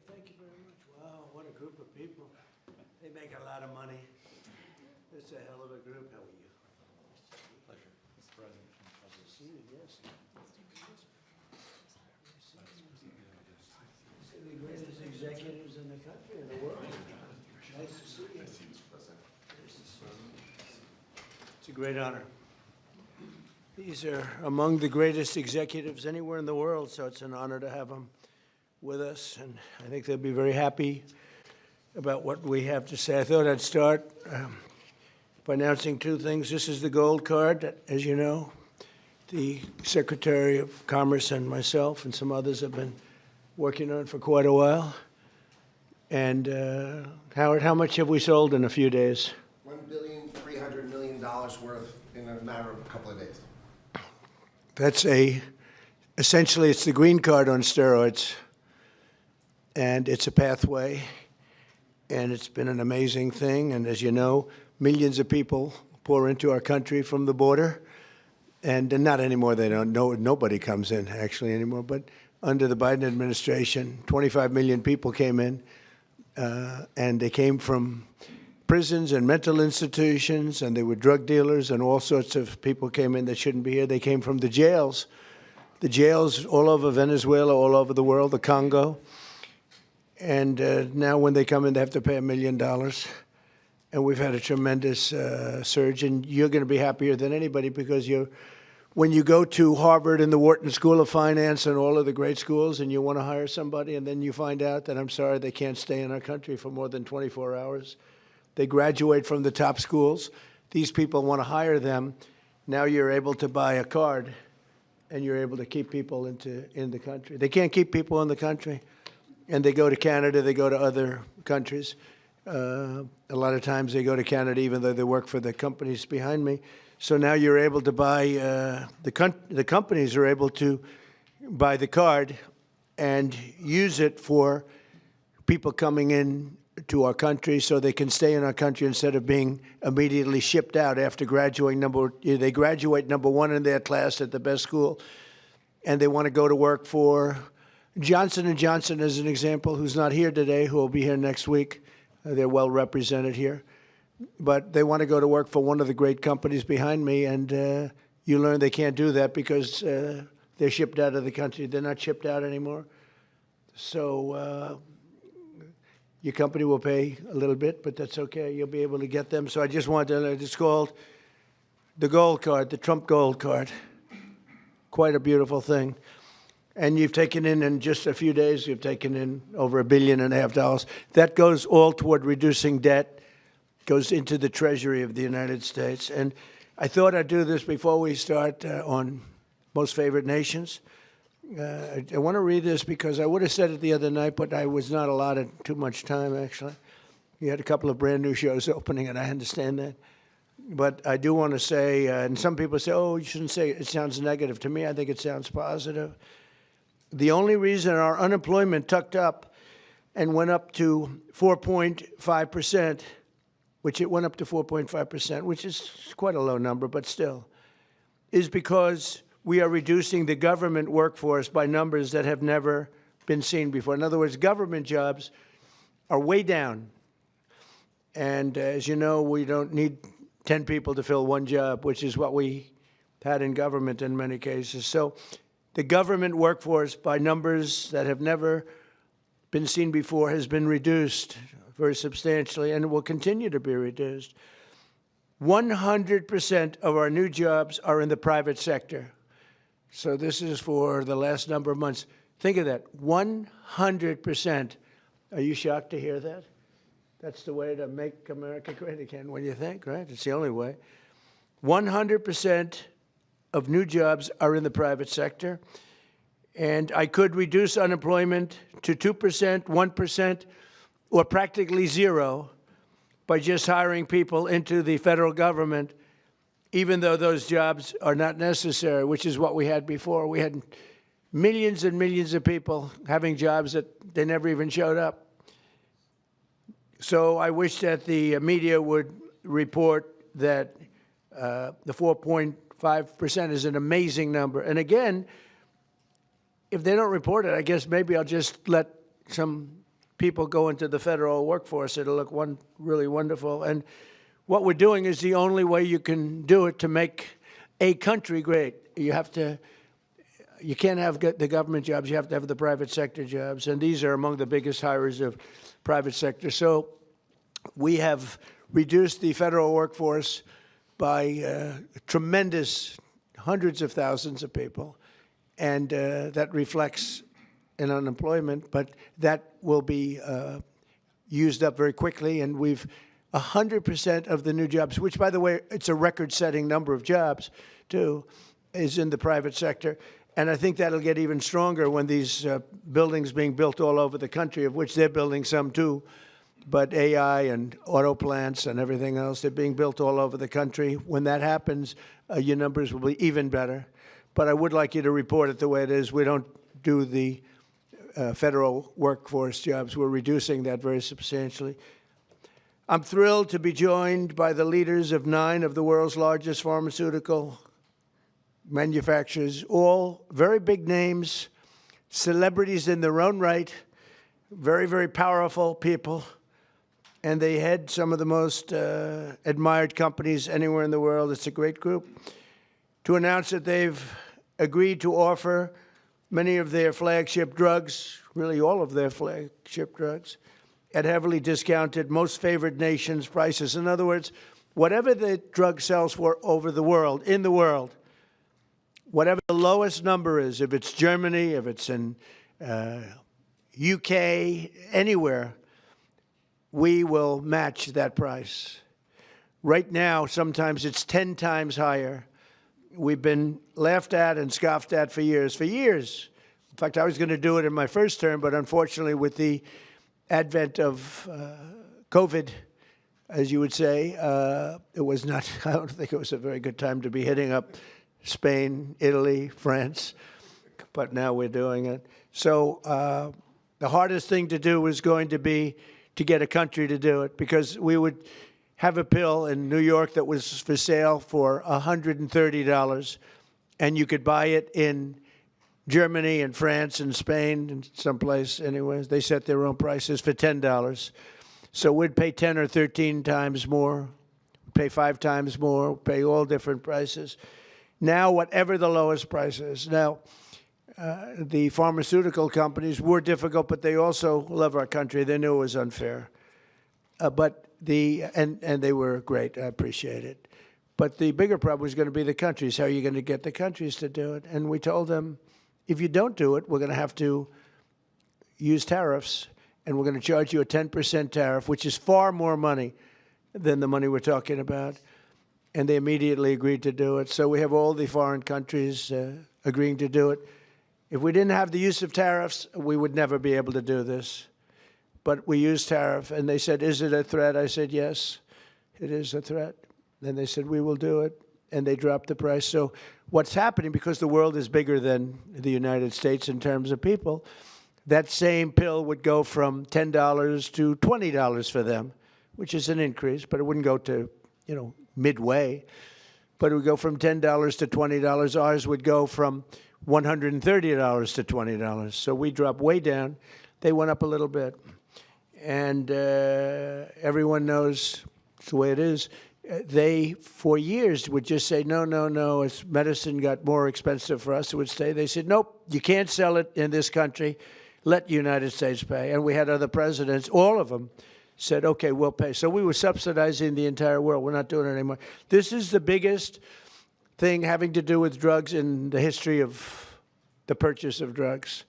Thank you very much. Wow, what a group of people. They make a lot of money. It's a hell of a group. How are you? Pleasure. Mr. President. Nice to see you, yes. The greatest executives in the country, in the world. Nice to see you. It's a great honor. These are among the greatest executives anywhere in the world, so it's an honor to have them with us, and I think they'll be very happy about what we have to say. I thought I'd start by announcing two things. This is the gold card that, as you know, the Secretary of Commerce and myself and some others have been working on for quite a while. And Howard, how much have we sold in a few days? $1.3 billion worth in a matter of a couple of days. That's essentially it's the green card on steroids. And it's a pathway, and it's been an amazing thing. And as you know, millions of people pour into our country from the border. And not anymore, they don't know, nobody comes in actually anymore. But under the Biden administration, 25 million people came in, and they came from prisons and mental institutions, and they were drug dealers, and all sorts of people came in that shouldn't be here. They came from the jails all over Venezuela, all over the world, the Congo. And now when they come in, they have to pay $1 million. And we've had a tremendous surge. And you're going to be happier than anybody because when you go to Harvard and the Wharton School of Finance and all of the great schools and you want to hire somebody and then you find out that, I'm sorry, they can't stay in our country for more than 24 hours. They graduate from the top schools. These people want to hire them. Now you're able to buy a card and you're able to keep people in the country. They can't keep people in the country. And they go to Canada, they go to other countries. A lot of times they go to Canada even though they work for the companies behind me. So now you're able to buy, the companies are able to buy the card and use it for people coming in to our country so they can stay in our country instead of being immediately shipped out after graduating. They graduate number one in their class at the best school, and they want to go to work for Johnson & Johnson, as an example, who's not here today, who will be here next week. They're well represented here. But they want to go to work for one of the great companies behind me, and you learn they can't do that because they're shipped out of the country. They're not shipped out anymore. So your company will pay a little bit, but that's okay. You'll be able to get them. So I just wanted to, it's called the gold card, the Trump gold card. Quite a beautiful thing. And you've taken in just a few days, you've taken in over $1.5 billion. That goes all toward reducing debt, goes into the Treasury of the United States. And I thought I'd do this before we start on Most Favored Nations. I want to read this because I would have said it the other night, but I was not allotted too much time, actually. You had a couple of brand new shows opening, and I understand that. But I do want to say, and some people say, oh, you shouldn't say it. It sounds negative. To me, I think it sounds positive. The only reason our unemployment tucked up and went up to 4.5%, which it went up to 4.5%, which is quite a low number, but still, is because we are reducing the government workforce by numbers that have never been seen before. In other words, government jobs are way down. And as you know, we don't need 10 people to fill one job, which is what we had in government in many cases. So the government workforce, by numbers that have never been seen before, has been reduced very substantially, and it will continue to be reduced. 100% of our new jobs are in the private sector. So this is for the last number of months. Think of that, 100%. Are you shocked to hear that? That's the way to make America great again, what do you think, right? It's the only way. 100% of new jobs are in the private sector. And I could reduce unemployment to 2%, 1%, or practically zero by just hiring people into the federal government, even though those jobs are not necessary, which is what we had before. We had millions and millions of people having jobs that they never even showed up. So I wish that the media would report that the 4.5% is an amazing number. And again, if they don't report it, I guess maybe I'll just let some people go into the federal workforce. It'll look really wonderful. And what we're doing is the only way you can do it to make a country great. You can't have the government jobs. You have to have the private sector jobs. And these are among the biggest hires of private sector. So we have reduced the federal workforce by tremendous hundreds of thousands of people. And that reflects in unemployment, but that will be used up very quickly. And we've 100% of the new jobs, which, by the way, it's a record-setting number of jobs, too, is in the private sector. And I think that'll get even stronger when these buildings being built all over the country, of which they're building some, too. But AI and auto plants and everything else, they're being built all over the country. When that happens, your numbers will be even better. But I would like you to report it the way it is. We don't do the federal workforce jobs. We're reducing that very substantially. I'm thrilled to be joined by the leaders of 9 of the world's largest pharmaceutical manufacturers, all very big names, celebrities in their own right, very, very powerful people, and they head some of the most admired companies anywhere in the world. It's a great group. To announce that they've agreed to offer many of their flagship drugs, really all of their flagship drugs, at heavily discounted, most favored nations prices. In other words, whatever the drug sells for over the world, in the world, whatever the lowest number is, if it's Germany, if it's in UK, anywhere, we will match that price. Right now, sometimes it's 10 times higher. We've been laughed at and scoffed at for years. For years. In fact, I was going to do it in my first term, but unfortunately, with the advent of COVID, as you would say, it was not, I don't think it was a very good time to be hitting up Spain, Italy, France, but now we're doing it. So the hardest thing to do was going to be to get a country to do it, because we would have a pill in New York that was for sale for $130, and you could buy it in Germany and France and Spain and someplace anyways. They set their own prices for $10. So we'd pay 10 or 13 times more, pay 5 times more, pay all different prices. Now, whatever the lowest price is. Now, the pharmaceutical companies were difficult, but they also love our country. They knew it was unfair. And they were great. I appreciate it. But the bigger problem was going to be the countries. How are you going to get the countries to do it? And we told them, if you don't do it, we're going to have to use tariffs, and we're going to charge you a 10% tariff, which is far more money than the money we're talking about. And they immediately agreed to do it. So we have all the foreign countries agreeing to do it. If we didn't have the use of tariffs, we would never be able to do this. But we used tariff, and they said, is it a threat? I said, yes, it is a threat. Then they said, we will do it, and they dropped the price. So what's happening, because the world is bigger than the United States in terms of people, that same pill would go from $10 to $20 for them, which is an increase, but it wouldn't go to, midway. But it would go from $10 to $20. Ours would go from $130 to $20. So we dropped way down. They went up a little bit. And everyone knows it's the way it is. They, for years, would just say, no, no, no, as medicine got more expensive for us, it would stay. They said, nope, you can't sell it in this country. Let the United States pay. And we had other presidents, all of them, said, okay, we'll pay. So we were subsidizing the entire world. We're not doing it anymore. This is the biggest thing having to do with drugs in the history of the purchase of drugs.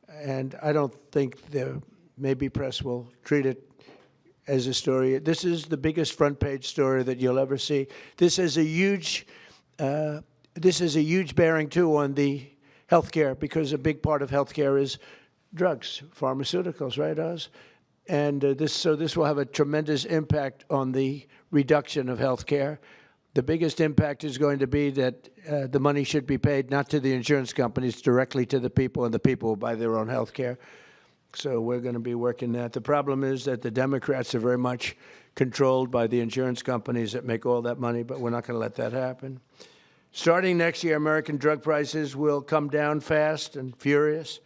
And I don't think the maybe press will treat it as a story. This is the biggest front page story that you'll ever see. This is a huge bearing too on the healthcare, because a big part of healthcare is drugs, pharmaceuticals, right, Oz? And this will have a tremendous impact on the reduction of healthcare. The biggest impact is going to be that the money should be paid not to the insurance companies, directly to the people, and the people will buy their own healthcare. So we're going to be working that. The problem is that the Democrats are very much controlled by the insurance companies that make all that money, but we're not going to let that happen. Starting next year, American drug prices will come down fast and furious.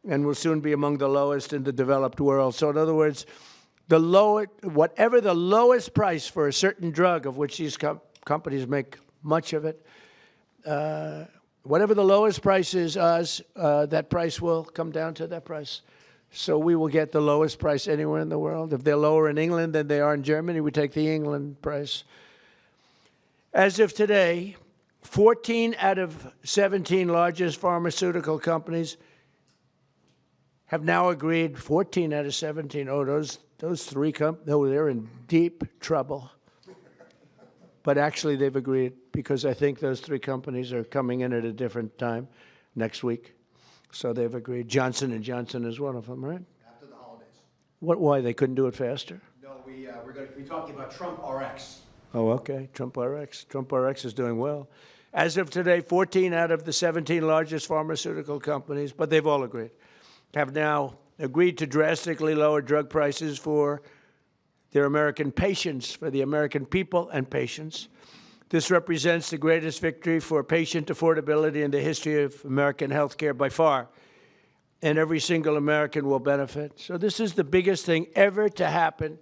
and will soon be among the lowest in the developed world. So in other words, whatever the lowest price for a certain drug, of which these companies make much of it, whatever the lowest price is, that price will come down to that price. So we will get the lowest price anywhere in the world. If they're lower in England than they are in Germany, we take the England price. As of today, 14 out of 17 largest pharmaceutical companies have now agreed. 14 out of 17. Oh, those three they're in deep trouble. But actually, they've agreed because I think those three companies are coming in at a different time next week. So they've agreed. Johnson & Johnson is one of them, right? After the holidays. Why? They couldn't do it faster? No, we're going to be talking about Trump RX. Oh, okay. Trump RX. Trump RX is doing well. As of today, 14 out of the 17 largest pharmaceutical companies, but they've all agreed, have now agreed to drastically lower drug prices for their American patients, for the American people and patients. This represents the greatest victory for patient affordability in the history of American health care by far, and every single American will benefit. So this is the biggest thing ever to happen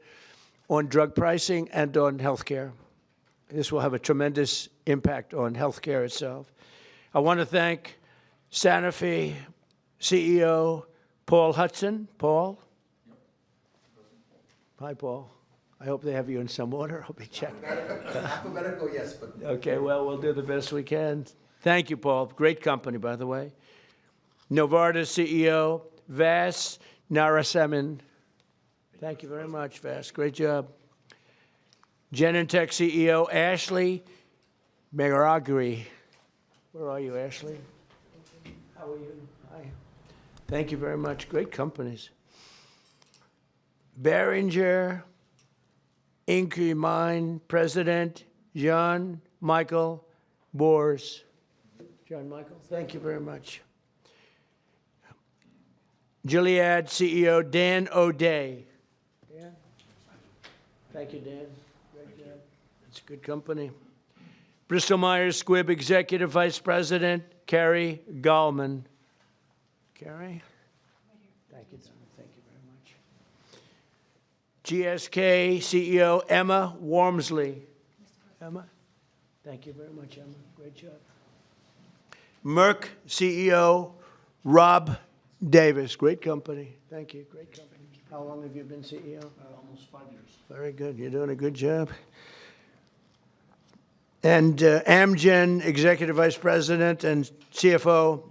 on drug pricing and on health care. This will have a tremendous impact on health care itself. I want to thank Sanofi CEO Paul Hudson. Paul? Hi, Paul. I hope they have you in some order. I'll be checking. Alphabetical, yes, but... Okay, well, we'll do the best we can. Thank you, Paul. Great company, by the way. Novartis CEO Vas Narasimhan. Thank you very much, Vas. Great job. Genentech CEO Ashley Megaragri. Where are you, Ashley? How are you? Hi. Thank you very much. Great companies. Behringer Ingelheim President John Michael Bors. John Michael, thank you very much. Gilead CEO Dan O'Day. Dan? Thank you, Dan. Great job. That's a good company. Bristol Myers Squibb Executive Vice President Carrie Gallman. Carrie? Thank you, Don. Thank you very much. GSK CEO Emma Wormsley. Emma? Thank you very much, Emma. Great job. Merck CEO Rob Davis. Great company. Thank you. Great company. How long have you been CEO? Almost 5 years. Very good. You're doing a good job. And Amgen Executive Vice President and CFO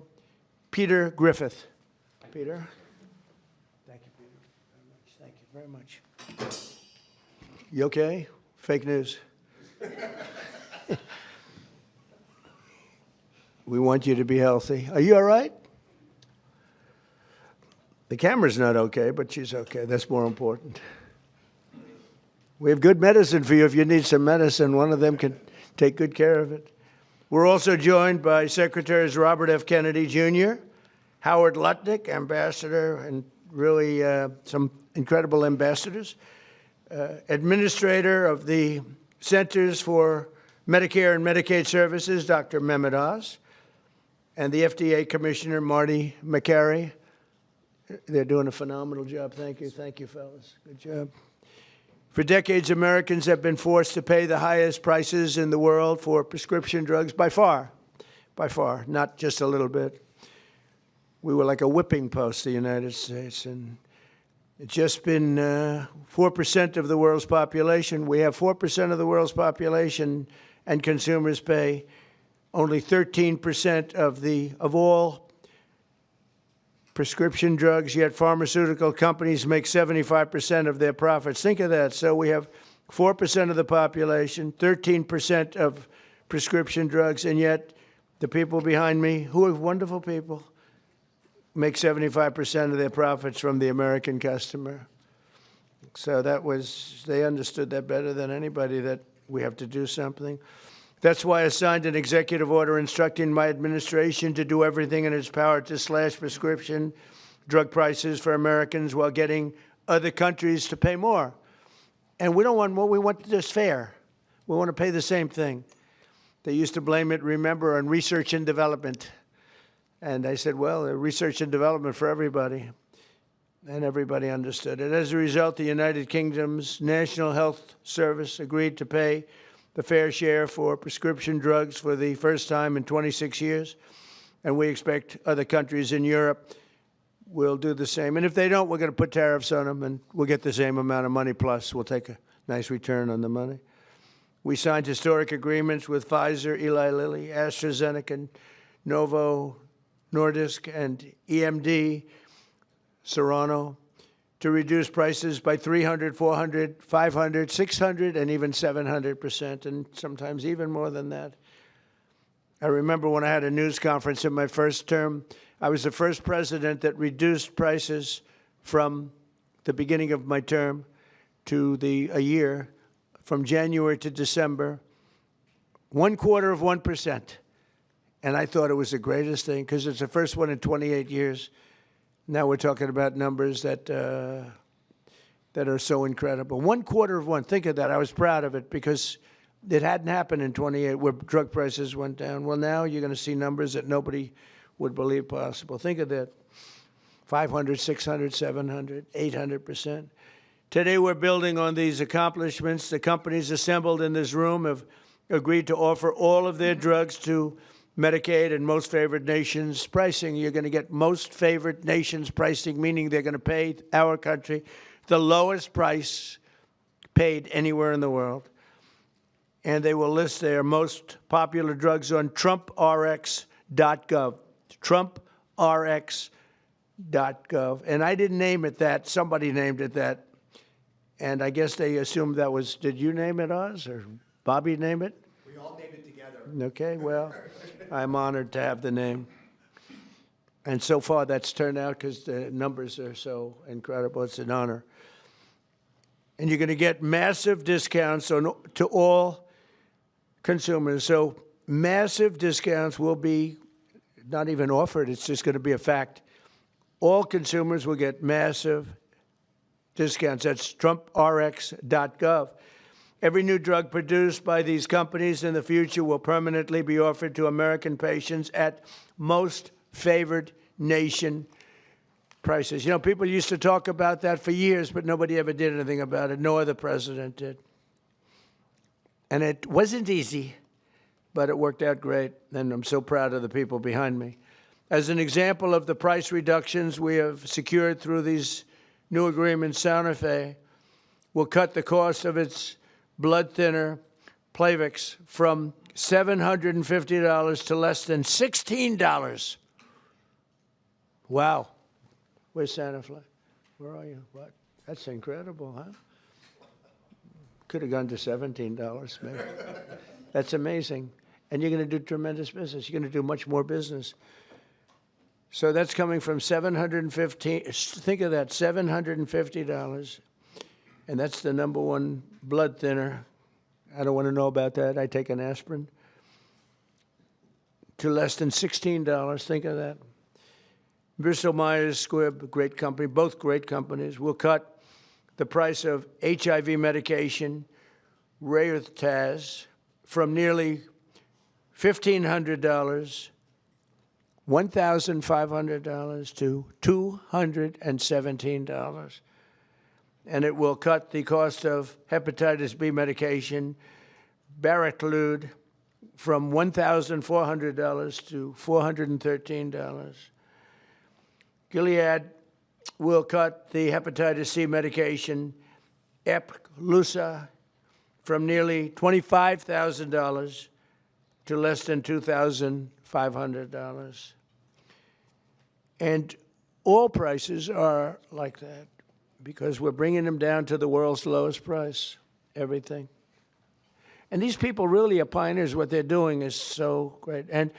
Peter Griffith. Peter? Thank you, Peter, very much. Thank you very much. You okay? Fake news. We want you to be healthy. Are you all right? The camera's not okay, but she's okay. That's more important. We have good medicine for you. If you need some medicine, one of them can take good care of it. We're also joined by Secretaries Robert F. Kennedy, Jr., Howard Lutnick, Ambassador, and really some incredible ambassadors, Administrator of the Centers for Medicare and Medicaid Services, Dr. Mehmet Oz, and the FDA Commissioner, Marty McCary. They're doing a phenomenal job. Thank you. Thank you, fellas. Good job. For decades, Americans have been forced to pay the highest prices in the world for prescription drugs by far, not just a little bit. We were like a whipping post, the United States, and it's just been 4% of the world's population. We have 4% of the world's population, and consumers pay only 13% of all prescription drugs, yet pharmaceutical companies make 75% of their profits. Think of that. So we have 4% of the population, 13% of prescription drugs, and yet the people behind me, who are wonderful people, make 75% of their profits from the American customer. So they understood that better than anybody, that we have to do something. That's why I signed an executive order instructing my administration to do everything in its power to slash prescription drug prices for Americans while getting other countries to pay more. And we don't want more. We want this fair. We want to pay the same thing. They used to blame it, remember, on research and development. And I said, well, research and development for everybody. And everybody understood it. As a result, the United Kingdom's National Health Service agreed to pay the fair share for prescription drugs for the first time in 26 years. And we expect other countries in Europe will do the same. And if they don't, we're going to put tariffs on them, and we'll get the same amount of money, plus we'll take a nice return on the money. We signed historic agreements with Pfizer, Eli Lilly, AstraZeneca, Novo Nordisk, and EMD, Serrano, to reduce prices by 300, 400, 500, 600, and even 700%, and sometimes even more than that. I remember when I had a news conference in my first term, I was the first president that reduced prices from the beginning of my term to a year, from January to December, 0.25%. And I thought it was the greatest thing, because it's the first one in 28 years. Now we're talking about numbers that are so incredible. 0.25%, think of that. I was proud of it, because it hadn't happened in 28 where drug prices went down. Well, now you're going to see numbers that nobody would believe possible. Think of that, 500, 600, 700, 800%. Today we're building on these accomplishments. The companies assembled in this room have agreed to offer all of their drugs to Medicaid and most favored nations pricing. You're going to get most favored nations pricing, meaning they're going to pay our country the lowest price paid anywhere in the world. And they will list their most popular drugs on TrumpRx.gov. TrumpRx.gov. And I didn't name it that. Somebody named it that. And I guess they assumed that was, did you name it, Oz? Or Bobby name it? We all named it together. Okay, well, I'm honored to have the name. And so far that's turned out, because the numbers are so incredible. It's an honor. And you're going to get massive discounts to all consumers. So massive discounts will be not even offered. It's just going to be a fact. All consumers will get massive discounts. That's TrumpRx.gov. Every new drug produced by these companies in the future will permanently be offered to American patients at most favored nation prices. You know, people used to talk about that for years, but nobody ever did anything about it. No other president did. And it wasn't easy, but it worked out great, and I'm so proud of the people behind me. As an example of the price reductions we have secured through these new agreements, Santa Fe will cut the cost of its blood thinner, Plavix, from $750 to less than $16. Wow. Where's Santa Fe? Where are you? What? That's incredible, huh? Could have gone to $17, maybe. That's amazing. And you're going to do tremendous business. You're going to do much more business. So that's coming from $750, think of that, $750. And that's the number one blood thinner. I don't want to know about that. I take an aspirin. To less than $16, think of that. Bristol Myers Squibb, great company, both great companies, will cut the price of HIV medication, Realiza, from nearly $1,500, $1,500 to $217. And it will cut the cost of hepatitis B medication, Baraclude, from $1,400 to $413. Gilead will cut the hepatitis C medication, Epclusa, from nearly $25,000 to less than $2,500. And all prices are like that, because we're bringing them down to the world's lowest price, everything. And these people really are pioneers. What they're doing is so great. And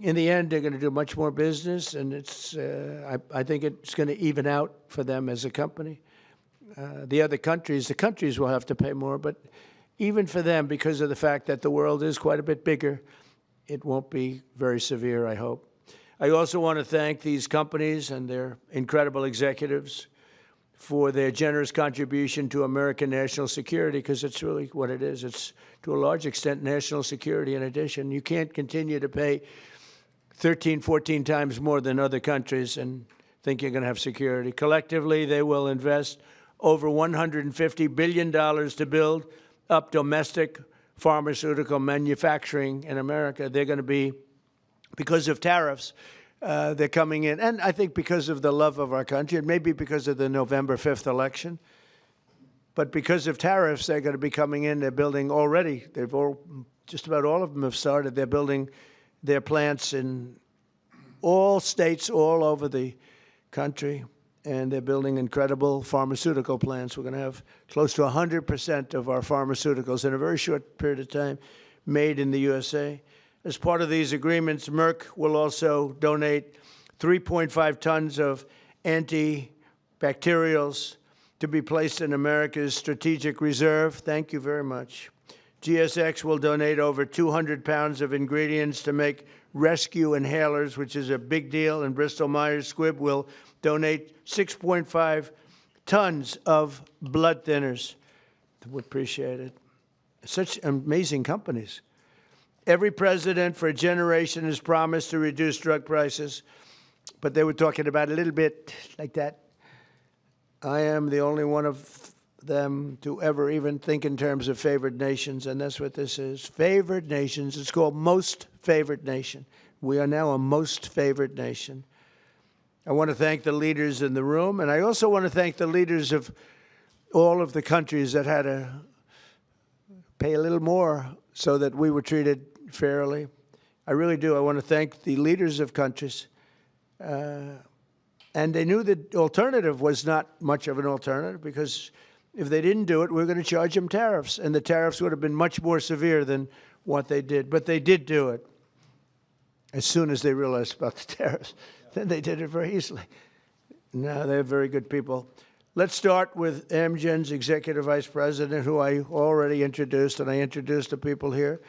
in the end, they're going to do much more business, and it's, I think it's going to even out for them as a company. The countries will have to pay more, but even for them, because of the fact that the world is quite a bit bigger, it won't be very severe, I hope. I also want to thank these companies and their incredible executives for their generous contribution to American national security, because it's really what it is. It's, to a large extent, national security in addition. You can't continue to pay 13, 14 times more than other countries and think you're going to have security. Collectively, they will invest over $150 billion to build up domestic pharmaceutical manufacturing in America. They're going to be, because of tariffs, they're coming in, and I think because of the love of our country, and maybe because of the November 5th election, but because of tariffs, they're going to be coming in. They're building already. Just about all of them have started. They're building their plants in all states all over the country, and they're building incredible pharmaceutical plants. We're going to have close to 100% of our pharmaceuticals in a very short period of time made in the USA. As part of these agreements, Merck will also donate 3.5 tons of antibacterials to be placed in America's strategic reserve. Thank you very much. GSX will donate over 200 pounds of ingredients to make rescue inhalers, which is a big deal, and Bristol-Myers Squibb will donate 6.5 tons of blood thinners. We appreciate it. Such amazing companies. Every president for a generation has promised to reduce drug prices, but they were talking about a little bit like that. I am the only one of them to ever even think in terms of favored nations, and that's what this is. Favored nations. It's called most favored nation. We are now a most favored nation. I want to thank the leaders in the room, and I also want to thank the leaders of all of the countries that had to pay a little more so that we were treated fairly. I really do. I want to thank the leaders of countries. And they knew the alternative was not much of an alternative, because if they didn't do it, we were going to charge them tariffs, and the tariffs would have been much more severe than what they did. But they did do it as soon as they realized about the tariffs. Then they did it very easily. No, they're very good people. Let's start with Amgen's Executive Vice President, who I already introduced, and I introduced the people here.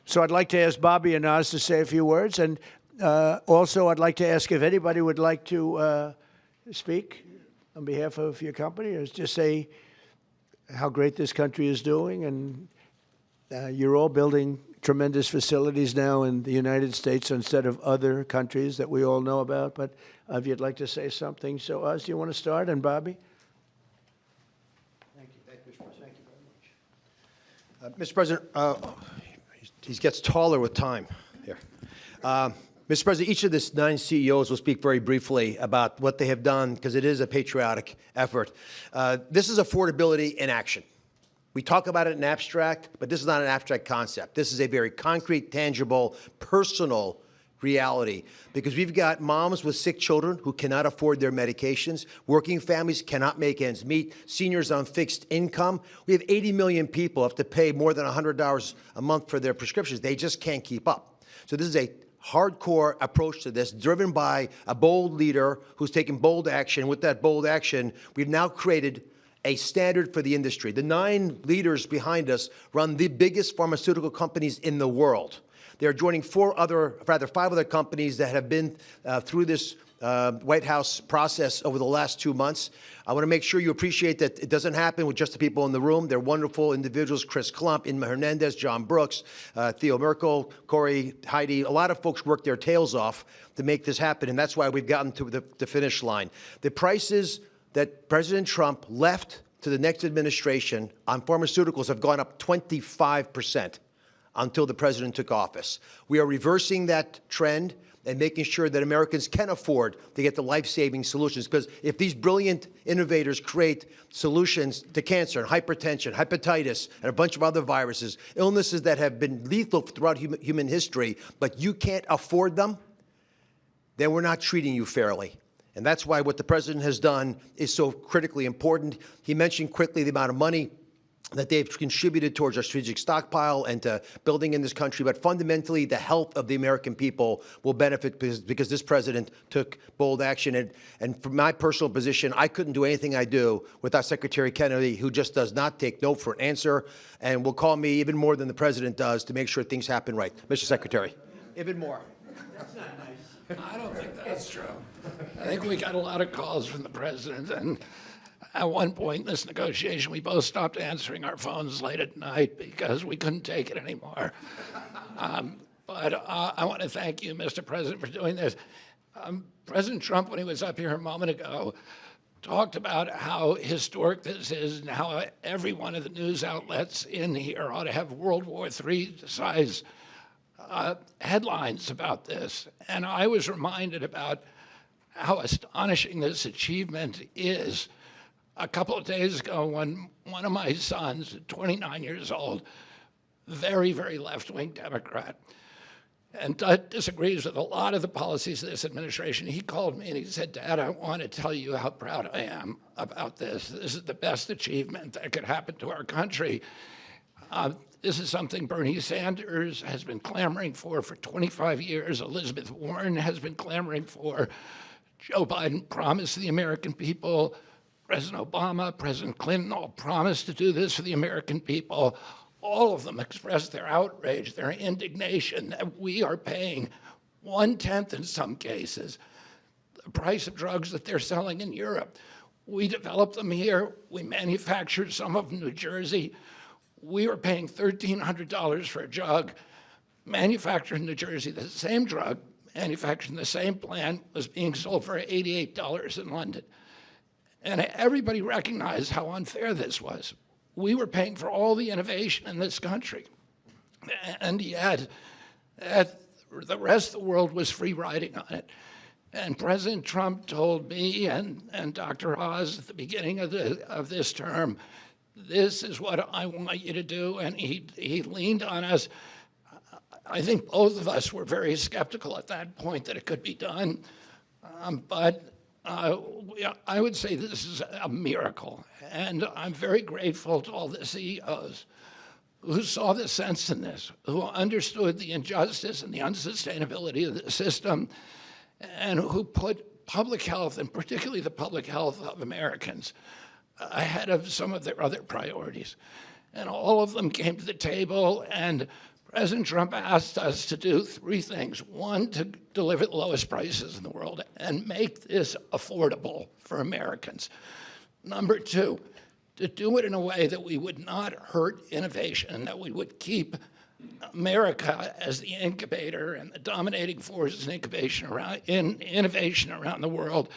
So I'd like to ask Bobby and Oz to say a few words, and also I'd like to ask if anybody would like to speak on behalf of your company, or just say how great this country is doing, and you're all building tremendous facilities now in the United States instead of other countries that we all know about. But if you'd like to say something. So, Oz, do you want to start? And Bobby? Thank you. Thank you, Mr. President. Thank you very much. Mr. President, he gets taller with time here. Mr. President, each of the 9 CEOs will speak very briefly about what they have done, because it is a patriotic effort. This is affordability in action. We talk about it in abstract, but this is not an abstract concept. This is a very concrete, tangible, personal reality, because we've got moms with sick children who cannot afford their medications. Working families cannot make ends meet. Seniors on fixed income. We have 80 million people who have to pay more than $100 a month for their prescriptions. They just can't keep up. So this is a hardcore approach to this, driven by a bold leader who's taken bold action. With that bold action, we've now created a standard for the industry. The 9 leaders behind us run the biggest pharmaceutical companies in the world. They're joining 5 other companies that have been through this White House process over the last 2 months. I want to make sure you appreciate that it doesn't happen with just the people in the room. They're wonderful individuals: Chris Klump, Inma Hernandez, John Brooks, Theo Merkel, Corey, Heidi. A lot of folks worked their tails off to make this happen, and that's why we've gotten to the finish line. The prices that President Trump left to the next administration on pharmaceuticals have gone up 25% until the president took office. We are reversing that trend and making sure that Americans can afford to get the life-saving solutions, because if these brilliant innovators create solutions to cancer and hypertension, hepatitis, and a bunch of other viruses, illnesses that have been lethal throughout human history, but you can't afford them, then we're not treating you fairly. And that's why what the president has done is so critically important. He mentioned quickly the amount of money that they've contributed towards our strategic stockpile and to building in this country. But fundamentally, the health of the American people will benefit because this president took bold action. And from my personal position, I couldn't do anything I do without Secretary Kennedy, who just does not take no for an answer and will call me even more than the president does to make sure things happen right. Mr. Secretary. Even more. That's not nice. I don't think that's true. I think we got a lot of calls from the president, and at one point in this negotiation, we both stopped answering our phones late at night because we couldn't take it anymore. But I want to thank you, Mr. President, for doing this. President Trump, when he was up here a moment ago, talked about how historic this is and how every one of the news outlets in here ought to have World War III size headlines about this. And I was reminded about how astonishing this achievement is. A couple of days ago, when one of my sons, 29 years old, very, very left-wing Democrat, and disagrees with a lot of the policies of this administration, he called me and he said, "Dad, I want to tell you how proud I am about this. This is the best achievement that could happen to our country." This is something Bernie Sanders has been clamoring for 25 years. Elizabeth Warren has been clamoring for. Joe Biden promised the American people. President Obama, President Clinton all promised to do this for the American people. All of them expressed their outrage, their indignation that we are paying 1/10 in some cases the price of drugs that they're selling in Europe. We developed them here. We manufactured some of them in New Jersey. We were paying $1,300 for a drug manufactured in New Jersey. The same drug manufactured in the same plant was being sold for $88 in London. And everybody recognized how unfair this was. We were paying for all the innovation in this country. And yet, the rest of the world was free riding on it. And President Trump told me and Dr. Oz at the beginning of this term, this is what I want you to do. And he leaned on us. I think both of us were very skeptical at that point that it could be done. But I would say this is a miracle. And I'm very grateful to all the CEOs who saw the sense in this, who understood the injustice and the unsustainability of the system, and who put public health, and particularly the public health of Americans, ahead of some of their other priorities. And all of them came to the table, and President Trump asked us to do three things. One, to deliver the lowest prices in the world and make this affordable for Americans. Number two, to do it in a way that we would not hurt innovation, that we would keep America as the incubator and the dominating force in innovation around the world.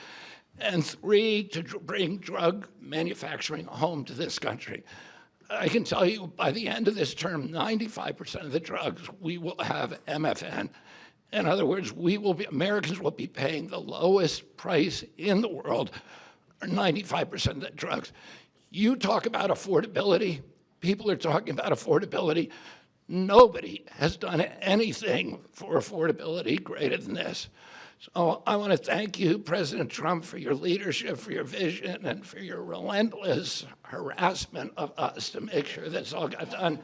And three, to bring drug manufacturing home to this country. I can tell you by the end of this term, 95% of the drugs we will have MFN. In other words, Americans will be paying the lowest price in the world for 95% of the drugs. You talk about affordability, people are talking about affordability. Nobody has done anything for affordability greater than this. So I want to thank you, President Trump, for your leadership, for your vision, and for your relentless harassment of us to make sure this all got done.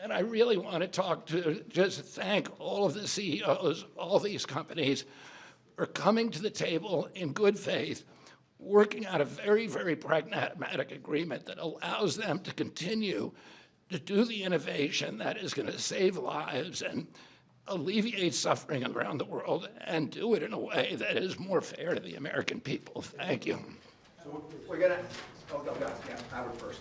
And I really want to just thank all of the CEOs, all these companies, for coming to the table in good faith, working out a very, very pragmatic agreement that allows them to continue to do the innovation that is going to save lives and alleviate suffering around the world, and do it in a way that is more fair to the American people. Thank you. So we're going to, Howard first.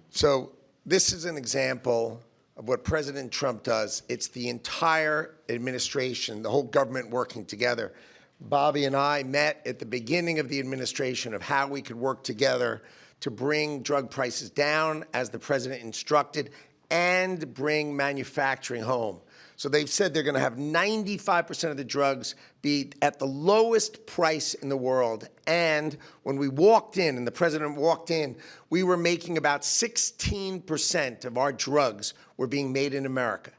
So this is an example of what President Trump does. It's the entire administration, the whole government working together. Bobby and I met at the beginning of the administration of how we could work together to bring drug prices down, as the president instructed, and bring manufacturing home. So they've said they're going to have 95% of the drugs be at the lowest price in the world. And when we walked in, and the president walked in, we were making about 16% of our drugs were being made in America,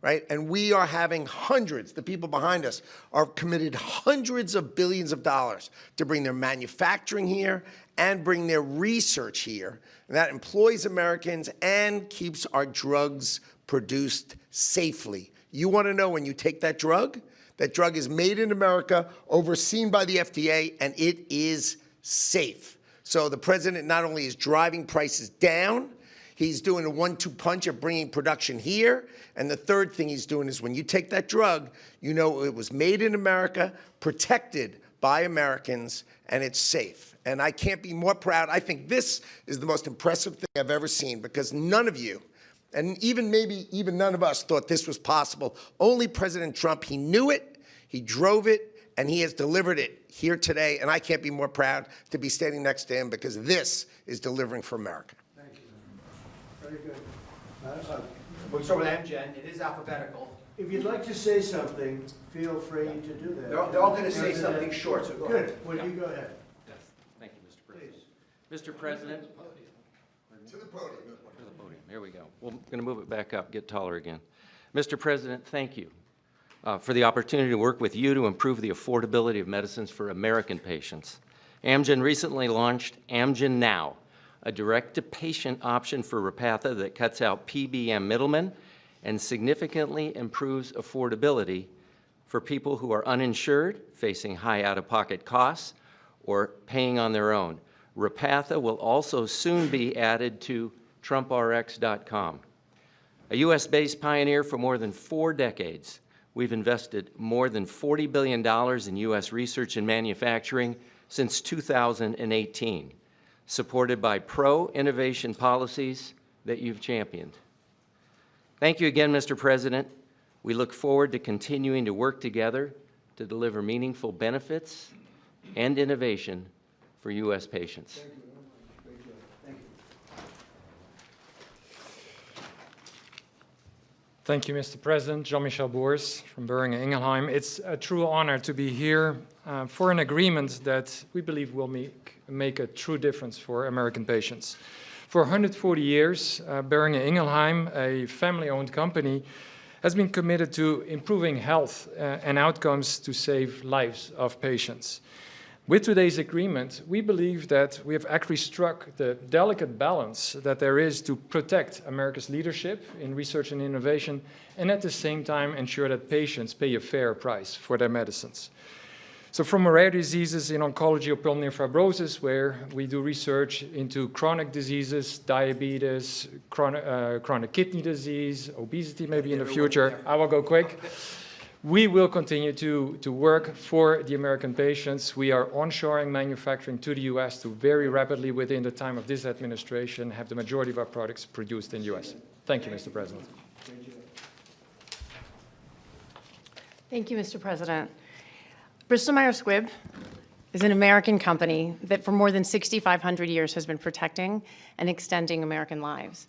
right? And we are having hundreds, the people behind us are committed hundreds of billions of dollars to bring their manufacturing here and bring their research here. And that employs Americans and keeps our drugs produced safely. You want to know when you take that drug is made in America, overseen by the FDA, and it is safe. So the president not only is driving prices down, he's doing a 1-2 punch of bringing production here. And the third thing he's doing is when you take that drug, you know it was made in America, protected by Americans, and it's safe. And I can't be more proud. I think this is the most impressive thing I've ever seen, because none of you And maybe none of us thought this was possible. Only President Trump, he knew it, he drove it, and he has delivered it here today. And I can't be more proud to be standing next to him because this is delivering for America. Thank you. Very good. We'll start with Amgen. It is alphabetical. If you'd like to say something, feel free to do that. They're all going to say something short, so go ahead. Good. Well, you go ahead. Yes. Thank you, Mr. President. Mr. President. To the podium. To the podium. Here we go. We're going to move it back up, get taller again. Mr. President, thank you for the opportunity to work with you to improve the affordability of medicines for American patients. Amgen recently launched Amgen Now, a direct-to-patient option for Repatha that cuts out PBM middlemen and significantly improves affordability for people who are uninsured, facing high out-of-pocket costs, or paying on their own. Repatha will also soon be added to TrumpRx.com. A U.S.-based pioneer for more than 4 decades, we've invested more than $40 billion in U.S. research and manufacturing since 2018, supported by pro-innovation policies that you've championed. Thank you again, Mr. President. We look forward to continuing to work together to deliver meaningful benefits and innovation for U.S. patients. Thank you very much. Great job. Thank you. Thank you, Mr. President. Jean-Michel Boers from Boehringer Ingelheim. It's a true honor to be here for an agreement that we believe will make a true difference for American patients. For 140 years, Boehringer Ingelheim, a family-owned company, has been committed to improving health and outcomes to save lives of patients. With today's agreement, we believe that we have actually struck the delicate balance that there is to protect America's leadership in research and innovation and at the same time ensure that patients pay a fair price for their medicines. So from rare diseases in oncology or pulmonary fibrosis, where we do research into chronic diseases, diabetes, chronic kidney disease, obesity maybe in the future, I will go quick. We will continue to work for the American patients. We are onshoring manufacturing to the U.S. to very rapidly, within the time of this administration, have the majority of our products produced in the U.S. Thank you, Mr. President. Thank you, Mr. President. Bristol Myers Squibb is an American company that for more than 6,500 years has been protecting and extending American lives.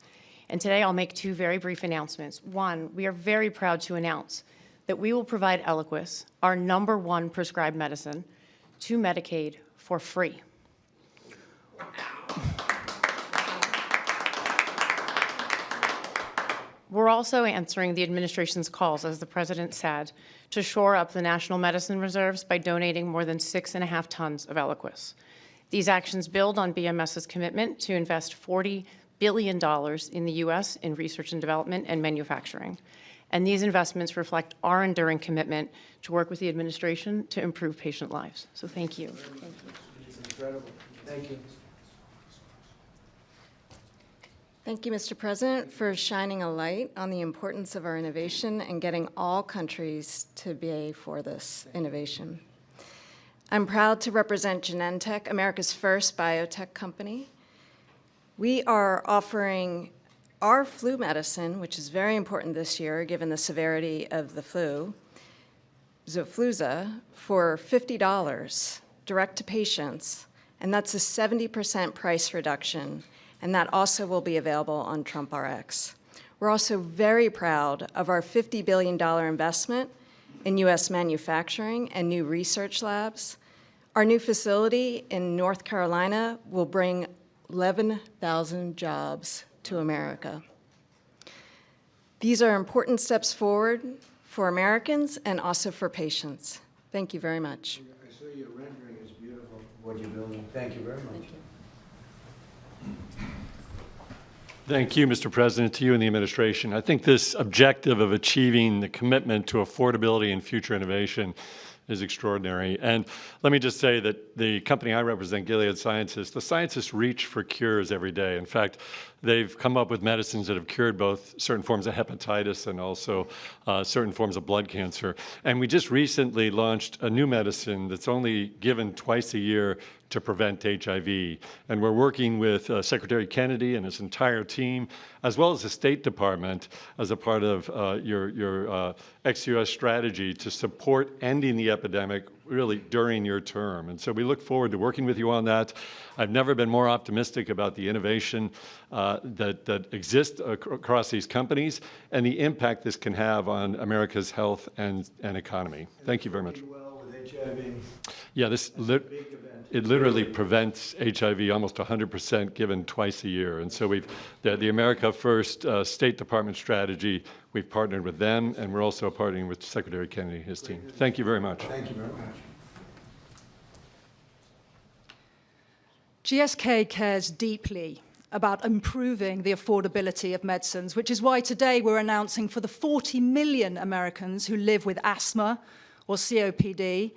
And today I'll make 2 very brief announcements. One, we are very proud to announce that we will provide Eliquis, our #1 prescribed medicine, to Medicaid for free. We're also answering the administration's calls, as the President said, to shore up the national medicine reserves by donating more than 6.5 tons of Eliquis. These actions build on BMS's commitment to invest $40 billion in the U.S. in research and development and manufacturing. And these investments reflect our enduring commitment to work with the administration to improve patient lives. So thank you. Thank you. It's incredible. Thank you. Thank you, Mr. President, for shining a light on the importance of our innovation and getting all countries to pay for this innovation. I'm proud to represent Genentech, America's first biotech company. We are offering our flu medicine, which is very important this year given the severity of the flu, Xofluza, for $50 direct to patients, and that's a 70% price reduction. And that also will be available on TrumpRx. We're also very proud of our $50 billion investment in U.S. manufacturing and new research labs. Our new facility in North Carolina will bring 11,000 jobs to America. These are important steps forward for Americans and also for patients. Thank you very much. I saw your rendering. It's beautiful, what you're building. Thank you very much. Thank you. Thank you, Mr. President, to you and the administration. I think this objective of achieving the commitment to affordability and future innovation is extraordinary. And let me just say that the company I represent, Gilead Sciences, the scientists reach for cures every day. In fact, they've come up with medicines that have cured both certain forms of hepatitis and also certain forms of blood cancer. And we just recently launched a new medicine that's only given twice a year to prevent HIV. And we're working with Secretary Kennedy and his entire team, as well as the State Department, as a part of your ex-US strategy to support ending the epidemic really during your term. And so we look forward to working with you on that. I've never been more optimistic about the innovation that exists across these companies and the impact this can have on America's health and economy. Thank you very much. Well, with HIV. Yeah, it literally prevents HIV almost 100% given twice a year. And so the America First State Department strategy, we've partnered with them, and we're also partnering with Secretary Kennedy and his team. Thank you very much. Thank you very much. GSK cares deeply about improving the affordability of medicines, which is why today we're announcing for the 40 million Americans who live with asthma or COPD,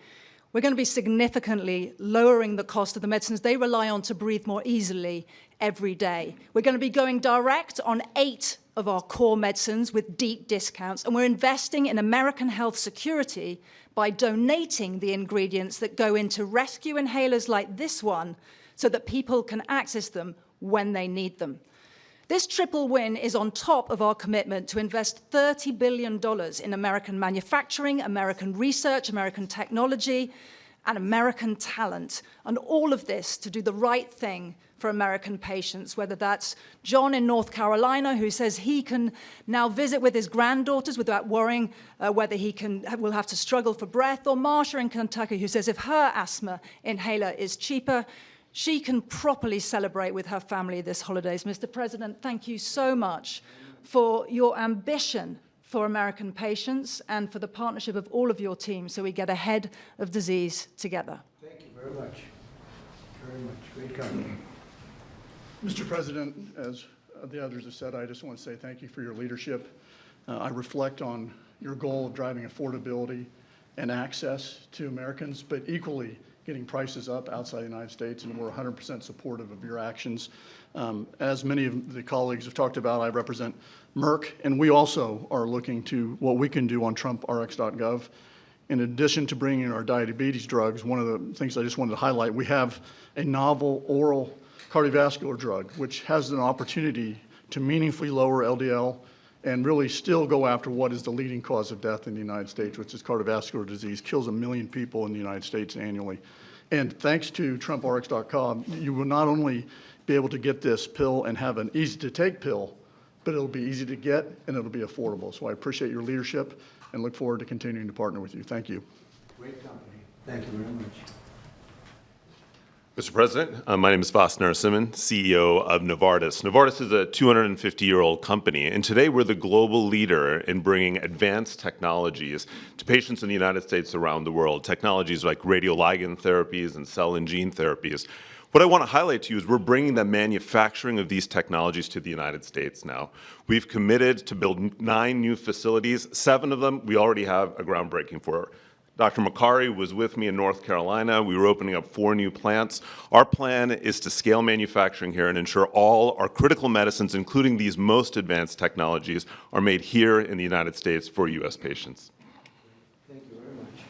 we're going to be significantly lowering the cost of the medicines they rely on to breathe more easily every day. We're going to be going direct on 8 of our core medicines with deep discounts, and we're investing in American health security by donating the ingredients that go into rescue inhalers like this one so that people can access them when they need them. This triple win is on top of our commitment to invest $30 billion in American manufacturing, American research, American technology, and American talent, and all of this to do the right thing for American patients, whether that's John in North Carolina, who says he can now visit with his granddaughters without worrying whether will have to struggle for breath, or Marsha in Kentucky, who says if her asthma inhaler is cheaper, she can properly celebrate with her family this holidays. Mr. President, thank you so much for your ambition for American patients and for the partnership of all of your team so we get ahead of disease together. Thank you very much. Very much. Great company. Mr. President, as the others have said, I just want to say thank you for your leadership. I reflect on your goal of driving affordability and access to Americans, but equally getting prices up outside the United States, and we're 100% supportive of your actions. As many of the colleagues have talked about, I represent Merck, and we also are looking to what we can do on TrumpRx.gov. In addition to bringing our diabetes drugs, one of the things I just wanted to highlight, we have a novel oral cardiovascular drug, which has an opportunity to meaningfully lower LDL and really still go after what is the leading cause of death in the United States, which is cardiovascular disease, kills 1 million people in the United States annually. And thanks to TrumpRx.com, you will not only be able to get this pill and have an easy-to-take pill, but it'll be easy to get and it'll be affordable. So I appreciate your leadership and look forward to continuing to partner with you. Thank you. Great company. Thank you very much. Mr. President, my name is Vas Narasimhan, CEO of Novartis. Novartis is a 250-year-old company, and today we're the global leader in bringing advanced technologies to patients in the United States around the world, technologies like radioligand therapies and cell and gene therapies. What I want to highlight to you is we're bringing the manufacturing of these technologies to the United States now. We've committed to build 9 new facilities. 7 of them we already have a groundbreaking for. Dr. Makari was with me in North Carolina. We were opening up 4 new plants. Our plan is to scale manufacturing here and ensure all our critical medicines, including these most advanced technologies, are made here in the United States for U.S. patients. Thank you very much.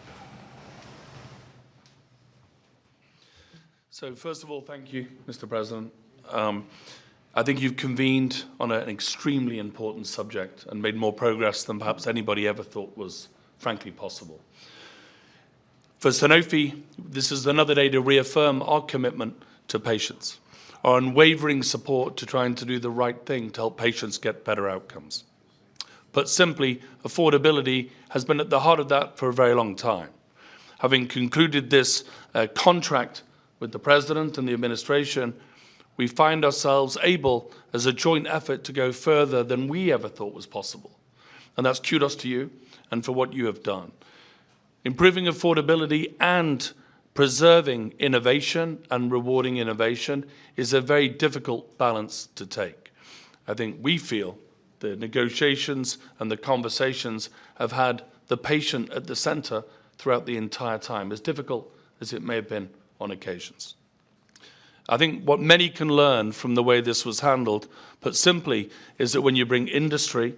So first of all, thank you, Mr. President. I think you've convened on an extremely important subject and made more progress than perhaps anybody ever thought was frankly possible. For Sanofi, this is another day to reaffirm our commitment to patients, our unwavering support to trying to do the right thing to help patients get better outcomes. Put simply, affordability has been at the heart of that for a very long time. Having concluded this contract with the President and the administration, we find ourselves able, as a joint effort, to go further than we ever thought was possible. And that's kudos to you and for what you have done. Improving affordability and preserving innovation and rewarding innovation is a very difficult balance to take. I think we feel the negotiations and the conversations have had the patient at the center throughout the entire time, as difficult as it may have been on occasions. I think what many can learn from the way this was handled, put simply, is that when you bring industry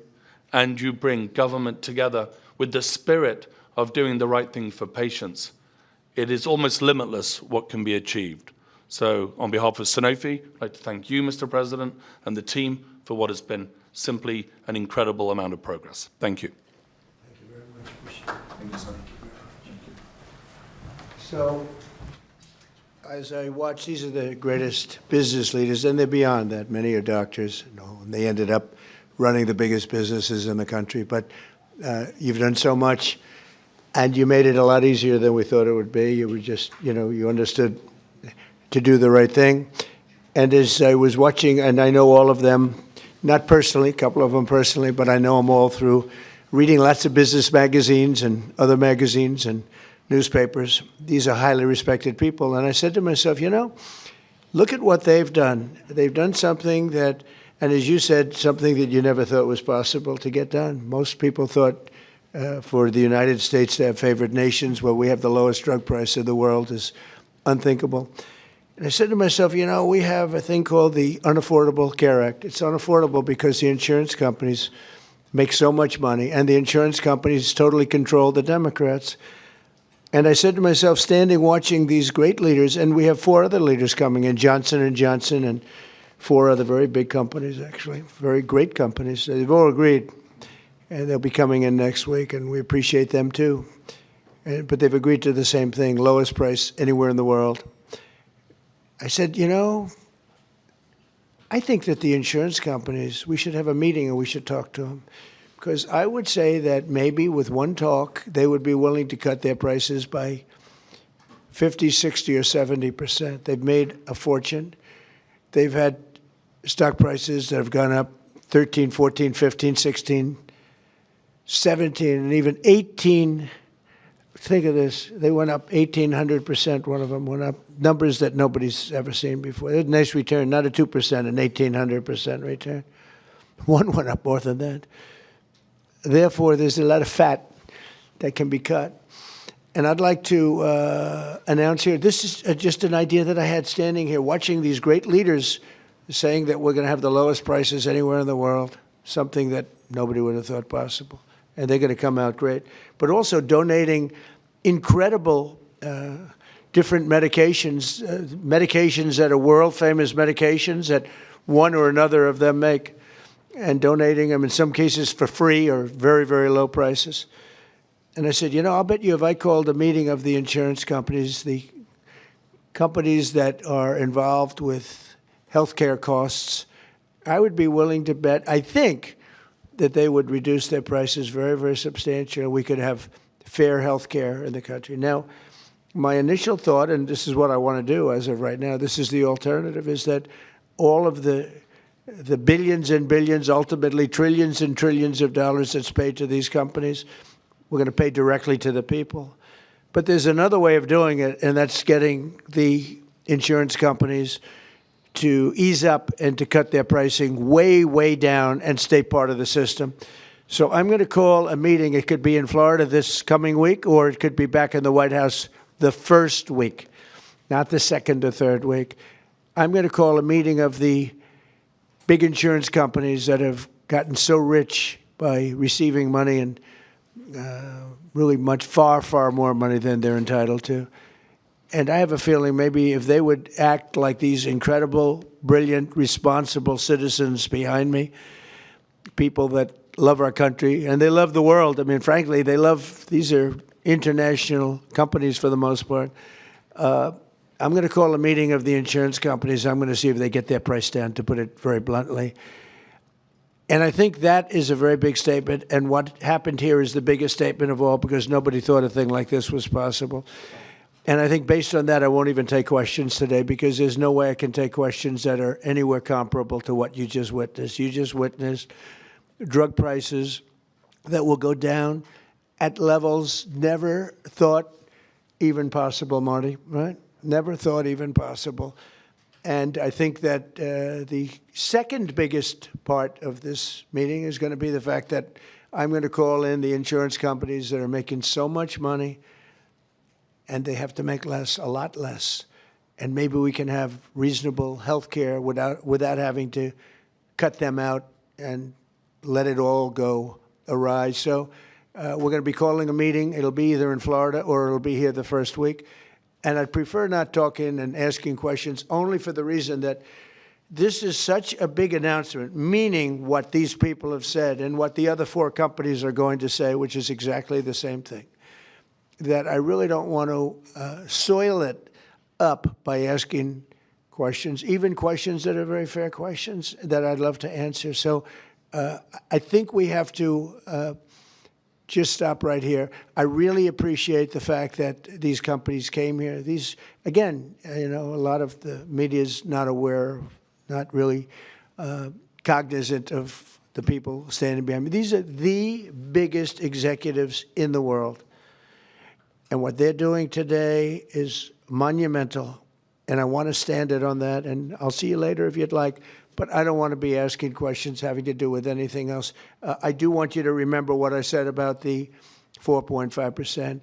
and you bring government together with the spirit of doing the right thing for patients, it is almost limitless what can be achieved. So on behalf of Sanofi, I'd like to thank you, Mr. President, and the team for what has been simply an incredible amount of progress. Thank you. Thank you very much. Thank you, sir. So, as I watch, these are the greatest business leaders, and they're beyond that. Many are doctors, and they ended up running the biggest businesses in the country. But you've done so much, and you made it a lot easier than we thought it would be. You were just, you understood to do the right thing. And as I was watching, and I know all of them, not personally, a couple of them personally, but I know them all through reading lots of business magazines and other magazines and newspapers. These are highly respected people. And I said to myself, look at what they've done. They've done something that, and as you said, something that you never thought was possible to get done. Most people thought for the United States to have favored nations where we have the lowest drug price in the world is unthinkable. And I said to myself, we have a thing called the Unaffordable Care Act. It's unaffordable because the insurance companies make so much money, and the insurance companies totally control the Democrats. And I said to myself, standing watching these great leaders, and we have 4 other leaders coming in, Johnson & Johnson, and 4 other very big companies, actually, very great companies. They've all agreed, and they'll be coming in next week, and we appreciate them too. But they've agreed to the same thing, lowest price anywhere in the world. I said, I think that the insurance companies, we should have a meeting and we should talk to them. Because I would say that maybe with one talk, they would be willing to cut their prices by 50, 60, or 70%. They've made a fortune. They've had stock prices that have gone up 13, 14, 15, 16, 17, and even 18. Think of this. They went up 1,800%. One of them went up. Numbers that nobody's ever seen before. A nice return, not a 2%, an 1,800% return. One went up more than that. Therefore, there's a lot of fat that can be cut. And I'd like to announce here, this is just an idea that I had standing here, watching these great leaders saying that we're going to have the lowest prices anywhere in the world, something that nobody would have thought possible. And they're going to come out great. But also donating incredible different medications, medications that are world-famous medications that one or another of them make, and donating them in some cases for free or very, very low prices. And I said, I'll bet you if I called a meeting of the insurance companies, the companies that are involved with healthcare costs, I would be willing to bet, I think, that they would reduce their prices very, very substantially. We could have fair health care in the country. Now, my initial thought, and this is what I want to do as of right now, this is the alternative, is that all of the billions and billions, ultimately trillions and trillions of dollars that's paid to these companies, we're going to pay directly to the people. But there's another way of doing it, and that's getting the insurance companies to ease up and to cut their pricing way, way down and stay part of the system. So I'm going to call a meeting. It could be in Florida this coming week, or it could be back in the White House the first week, not the second or third week. I'm going to call a meeting of the big insurance companies that have gotten so rich by receiving money, and really much, far, far more money than they're entitled to. And I have a feeling maybe if they would act like these incredible, brilliant, responsible citizens behind me, people that love our country, and they love the world. I mean, frankly, these are international companies for the most part. I'm going to call a meeting of the insurance companies. I'm going to see if they get their price down, to put it very bluntly. And I think that is a very big statement. And what happened here is the biggest statement of all, because nobody thought a thing like this was possible. And I think based on that, I won't even take questions today, because there's no way I can take questions that are anywhere comparable to what you just witnessed. You just witnessed drug prices that will go down at levels never thought even possible, Marty, right? Never thought even possible. And I think that the second biggest part of this meeting is going to be the fact that I'm going to call in the insurance companies that are making so much money and they have to make less, a lot less. And maybe we can have reasonable health care without having to cut them out and let it all go awry. So we're going to be calling a meeting. It'll be either in Florida or it'll be here the first week. And I'd prefer not talking and asking questions, only for the reason that this is such a big announcement, meaning what these people have said and what the other 4 companies are going to say, which is exactly the same thing, that I really don't want to soil it up by asking questions, even questions that are very fair questions that I'd love to answer. So I think we have to just stop right here. I really appreciate the fact that these companies came here. These, again, you know, a lot of the media is not aware, not really cognizant of the people standing behind me. These are the biggest executives in the world. And what they're doing today is monumental, and I want to stand it on that, and I'll see you later if you'd like, but I don't want to be asking questions having to do with anything else. I do want you to remember what I said about the 4.5%.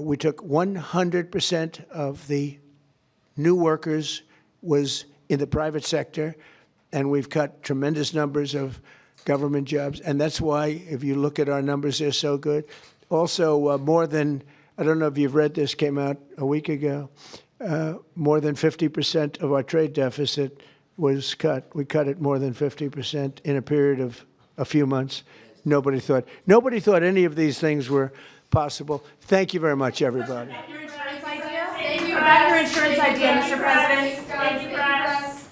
We took 100% of the new workers was in the private sector, and we've cut tremendous numbers of government jobs, and that's why, if you look at our numbers, they're so good. Also, more than, I don't know if you've read this, came out a week ago, more than 50% of our trade deficit was cut. We cut it more than 50% in a period of a few months. Nobody thought any of these things were possible. Thank you very much, everybody. Thank you about your insurance idea, Mr. President. Thank you, press.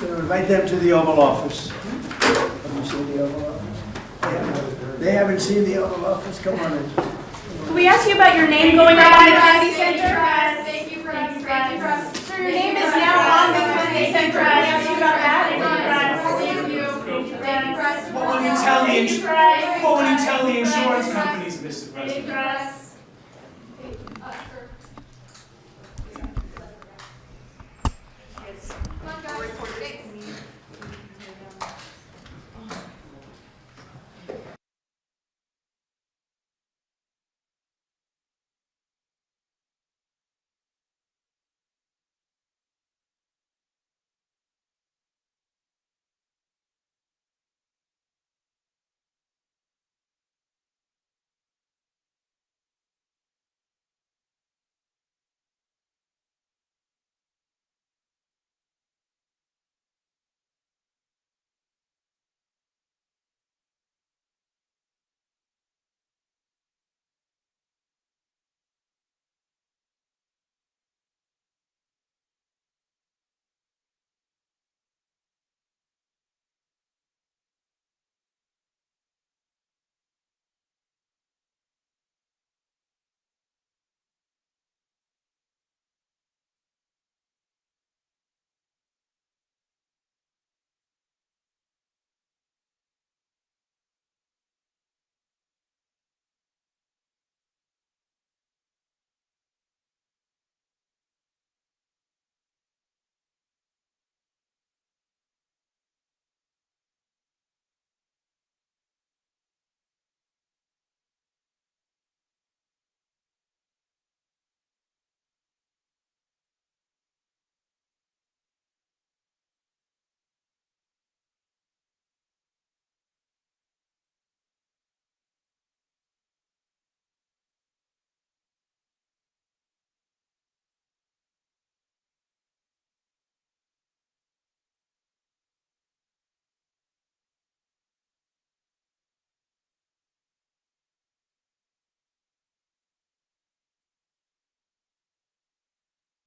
Invite them to the Oval Office. Have you seen the Oval Office? They haven't seen the Oval Office? Come on in. Can we ask you about your name going up on the Kennedy Center? Thank you, press. Thank you, press. Sir, your name is now on the Kennedy Center. Can we ask you about that? Thank you, press. What will you tell the insurance companies, Mr. President? Thank you, press.